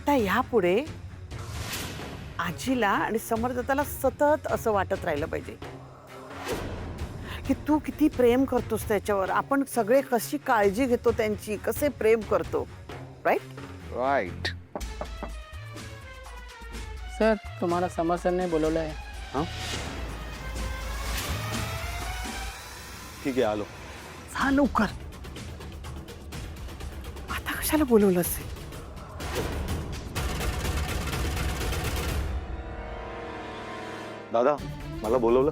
आता ह्यापुढे आजीला आणि समर्थताला सतत असं वाटत राहिलं पाहिजे की तू किती प्रेम करतोस त्याच्यावर, आपण सगळे कशी काळजी घेतो त्यांची, कसे प्रेम करतो. राईट? राईट. सर तुम्हाला समर्थनने बोलवलं आहे. हां, ठीक आहे, आलो. हा लवकर. आता कशाला बोलवलं असेल? दादा, मला बोलवलं?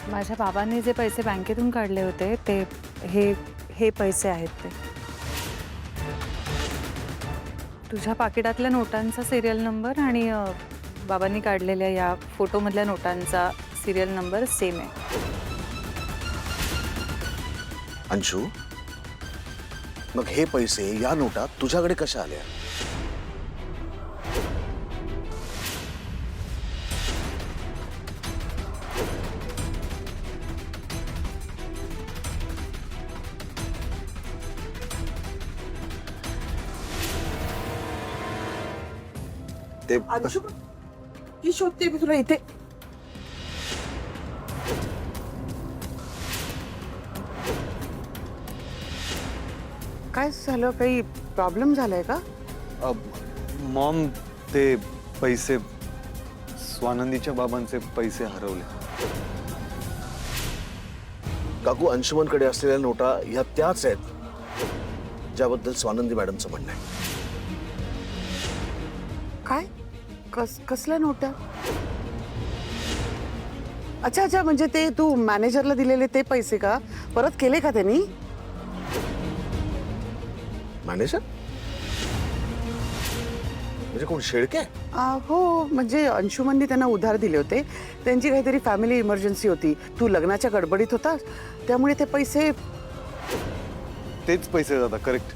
माझ्या बाबांनी जे पैसे बँकेतून काढले होते ते हे पैसे आहेत ते. तुझ्या पाकिटातल्या नोटांचा सिरियल नंबर आणि बाबांनी काढलेल्या या फोटोमधल्या नोटांचा सिरियल नंबर सेम आहे. अंशू, मग हे पैसे या नोटा तुझ्याकडे कशा आल्या? ते अंशू, ही शोधते मी तुला इथे. काय झालं? काही प्रॉब्लेम झालाय का? मॉम, ते पैसे, स्वानंदीच्या बाबांचे पैसे हरवले. काकू, अंशुमनकडे असलेल्या नोटा ह्या त्याच आहेत ज्याबद्दल स्वानंदी मॅडमचं म्हणणं आहे. काय? कसल्या नोटा? अच्छा अच्छा, म्हणजे ते तू मॅनेजरला दिलेले ते पैसे का? परत केले का त्यांनी? मॅनेजर म्हणजे कोण, शेळके? हो, म्हणजे अंशुमननी त्यांना उधार दिले होते. त्यांची काहीतरी फॅमिली इमर्जन्सी होती. तू लग्नाच्या गडबडीत होता, त्यामुळे ते पैसे. तेच पैसे दादा, करेक्ट.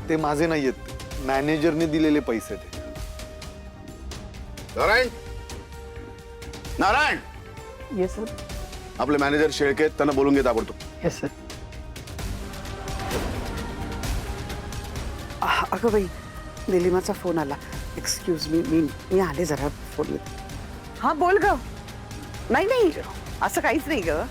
ते माझे नाही आहेत, मॅनेजरने दिलेले पैसे ते. Narayan, Narayan, yes sir. आपले मॅनेजर शेळके आहेत, त्यांना बोलून घेत आवडतो. Yes sir. अगं बाई, निलिमाचा फोन आला. एक्सक्यूज मी आले जरा फोन. हा बोल ग. नाही नाही, असं काहीच नाही ग.